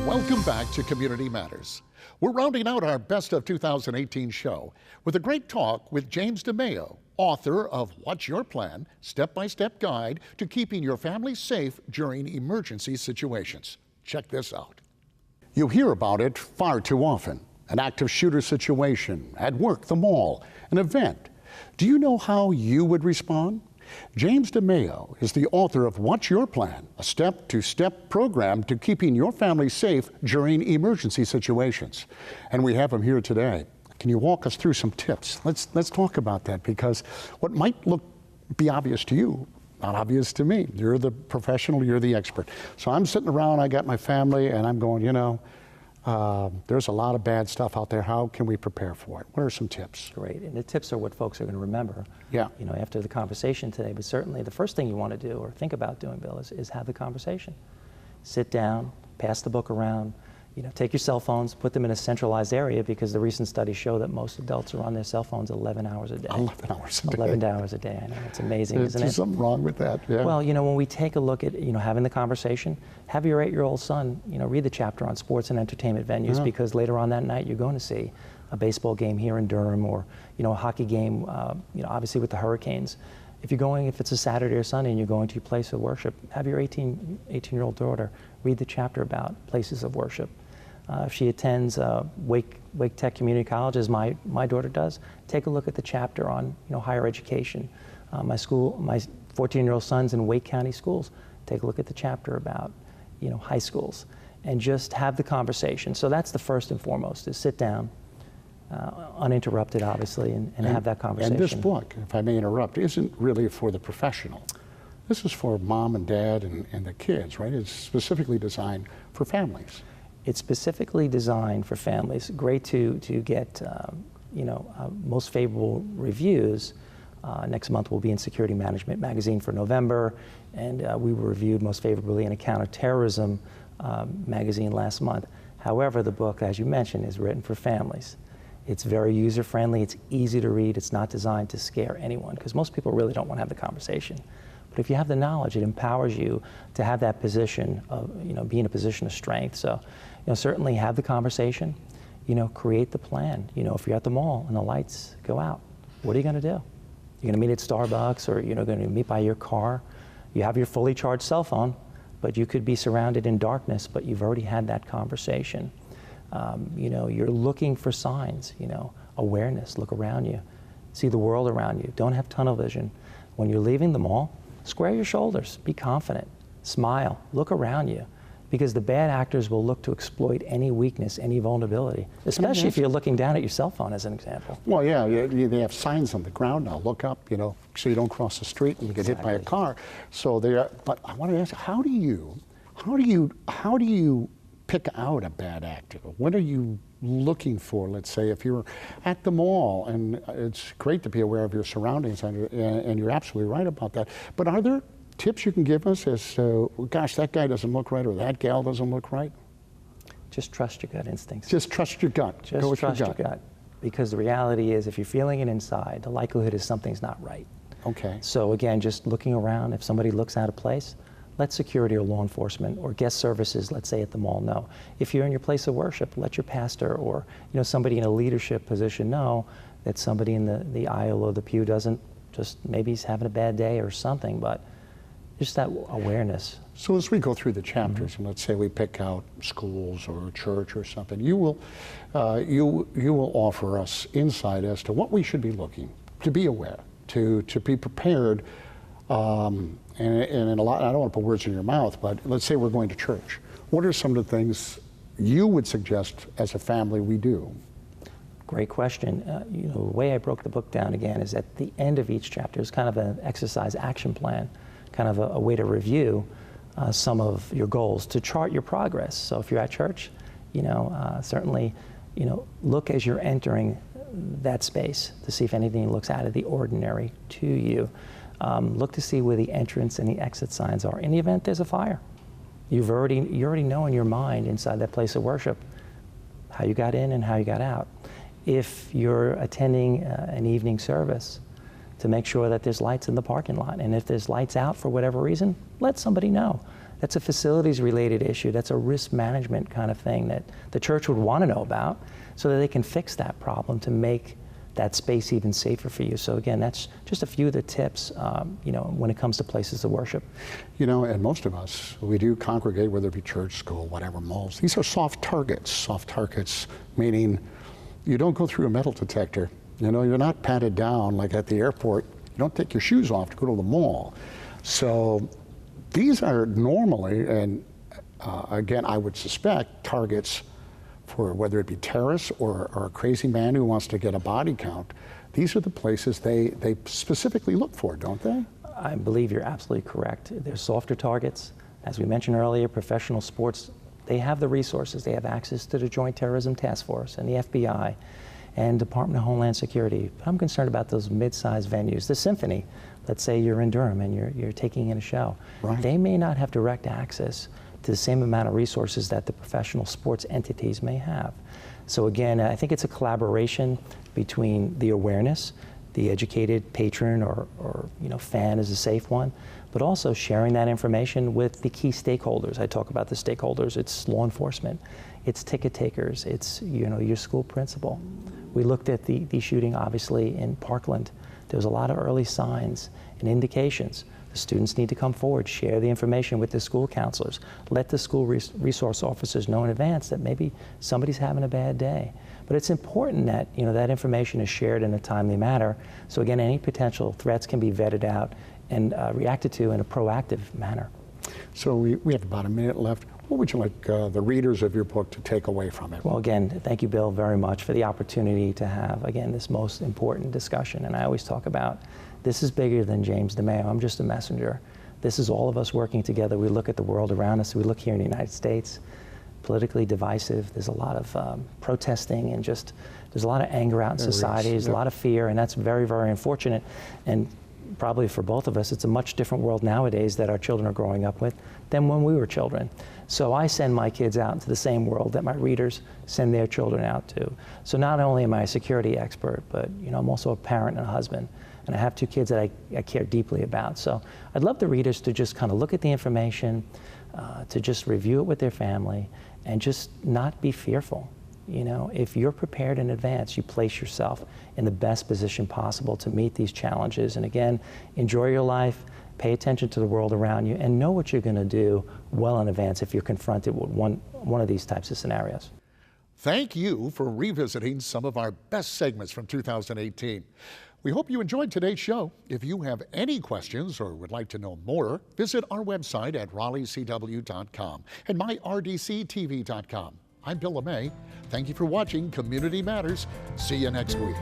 Welcome back to Community Matters. We're rounding out our Best of 2018 show with a great talk with James DeMeo, author of What's Your Plan? Step-by-Step Guide to Keeping Your Family Safe During Emergency Situations. Check this out. You hear about it far too often. An active shooter situation, at work, the mall, an event. Do you know how you would respond? James DeMeo is the author of What's Your Plan? A step-to-step program to keeping your family safe during emergency situations. And we have him here today. Can you walk us through some tips? Let's talk about that, because what might be obvious to you, not obvious to me. You're the professional, you're the expert. So I'm sitting around, I got my family, and I'm going, there's a lot of bad stuff out there. How can we prepare for it? What are some tips? Great, and the tips are what folks are going to remember. Yeah. After the conversation today. But certainly the first thing you want to do or think about doing, Bill, is have the conversation. Sit down, pass the book around. Take your cell phones, put them in a centralized area, because the recent studies show that most adults are on their cell phones 11 hours a day. 11 hours a day. 11 hours a day. I know, it's amazing, isn't it? There's something wrong with that. Yeah. Well, when we take a look at having the conversation, have your 8-year-old son read the chapter on sports and entertainment venues, because later on that night you're going to see a baseball game here in Durham, or a hockey game. Obviously with the Hurricanes. If it's a Saturday or Sunday and you're going to your place of worship, have your 18-year-old daughter read the chapter about places of worship. If she attends Wake Tech Community College, as my daughter does, take a look at the chapter on higher education. My 14-year-old son's in Wake County schools. Take a look at the chapter about high schools, and just have the conversation. So that's the first and foremost, is sit down, uninterrupted obviously, and have that conversation. And this book, if I may interrupt, isn't really for the professional. This is for mom and dad and the kids, right? It's specifically designed for families. It's specifically designed for families. Great to get most favorable reviews. Next month we'll be in Security Management Magazine for November, and we were reviewed most favorably in a counterterrorism magazine last month. However, the book, as you mentioned, is written for families. It's very user-friendly, it's easy to read, it's not designed to scare anyone, because most people really don't want to have the conversation. But if you have the knowledge, it empowers you to have that position of, be in a position of strength. So, certainly have the conversation, create the plan. If you're at the mall and the lights go out, what are you going to do? You're going to meet at Starbucks, or you're going to meet by your car. You have your fully charged cell phone, but you could be surrounded in darkness, but you've already had that conversation. You're looking for signs, awareness, look around you, see the world around you. Don't have tunnel vision. When you're leaving the mall, square your shoulders, be confident, smile, look around you, because the bad actors will look to exploit any weakness, any vulnerability, especially if you're looking down at your cell phone, as an example. Well, yeah, they have signs on the ground now, look up, so you don't cross the street and get hit by a car. So but I want to ask, how do you pick out a bad actor? What are you looking for? Let's say if you're at the mall, and it's great to be aware of your surroundings, and you're absolutely right about that, but are there tips you can give us as to, gosh, that guy doesn't look right, or that gal doesn't look right? Just trust your gut instincts. Just trust your gut. Just trust your gut. Because the reality is, if you're feeling it inside, the likelihood is something's not right. Okay. So again, just looking around, if somebody looks out of place, let security or law enforcement or guest services, let's say at the mall, know. If you're in your place of worship, let your pastor or somebody in a leadership position know that somebody in the aisle or the pew doesn't, just maybe he's having a bad day or something, but just that awareness. So as we go through the chapters, and let's say we pick out schools or a church or something, you will offer us insight as to what we should be looking, to be aware, to be prepared. And in a lot, I don't want to put words in your mouth, but let's say we're going to church. What are some of the things you would suggest as a family we do? Great question. The way I broke the book down again is at the end of each chapter is kind of an exercise action plan, kind of a way to review some of your goals, to chart your progress. So if you're at church, certainly, look as you're entering that space to see if anything looks out of the ordinary to you. Look to see where the entrance and the exit signs are. In the event there's a fire, you already know in your mind inside that place of worship how you got in and how you got out. If you're attending an evening service, to make sure that there's lights in the parking lot, and if there's lights out for whatever reason, let somebody know. That's a facilities related issue. That's a risk management kind of thing that the church would want to know about so that they can fix that problem to make that space even safer for you. So again, that's just a few of the tips, when it comes to places of worship. And most of us, we do congregate, whether it be church, school, whatever, malls. These are soft targets. Soft targets meaning you don't go through a metal detector. You're not patted down like at the airport. You don't take your shoes off to go to the mall. So these are normally, and again, I would suspect, targets for whether it be terrorists or a crazy man who wants to get a body count. These are the places they specifically look for, don't they? I believe you're absolutely correct. They're softer targets. As we mentioned earlier, professional sports, they have the resources. They have access to the Joint Terrorism Task Force and the FBI and Department of Homeland Security. But I'm concerned about those mid-sized venues. The Symphony, let's say you're in Durham and you're taking in a show. Right. They may not have direct access to the same amount of resources that the professional sports entities may have. So again, I think it's a collaboration between the awareness, the educated patron or fan is a safe one, but also sharing that information with the key stakeholders. I talk about the stakeholders. It's law enforcement, it's ticket takers, it's your school principal. We looked at the shooting obviously in Parkland. There was a lot of early signs and indications. The students need to come forward, share the information with the school counselors, let the school resource officers know in advance that maybe somebody's having a bad day. But it's important that that information is shared in a timely manner. So again, any potential threats can be vetted out and reacted to in a proactive manner. So we have about a minute left. What would you like the readers of your book to take away from it? Well, again, thank you, Bill, very much for the opportunity to have, again, this most important discussion. And I always talk about this is bigger than James DeMeo. I'm just a messenger. This is all of us working together. We look at the world around us. We look here in the United States, politically divisive. There's a lot of protesting and there's a lot of anger out in society. There's a lot of fear, and that's very, very unfortunate. And probably for both of us, it's a much different world nowadays that our children are growing up with than when we were children. So I send my kids out into the same world that my readers send their children out to. So not only am I a security expert, but I'm also a parent and a husband. And I have 2 kids that I care deeply about. So I'd love the readers to just kind of look at the information, to just review it with their family, and just not be fearful. If you're prepared in advance, you place yourself in the best position possible to meet these challenges. And again, enjoy your life, pay attention to the world around you, and know what you're going to do well in advance if you're confronted with one of these types of scenarios. Thank you for revisiting some of our best segments from 2018. We hope you enjoyed today's show. If you have any questions or would like to know more, visit our website at raleighcw.com and myrdctv.com. I'm Bill LeMay. Thank you for watching Community Matters. See you next week.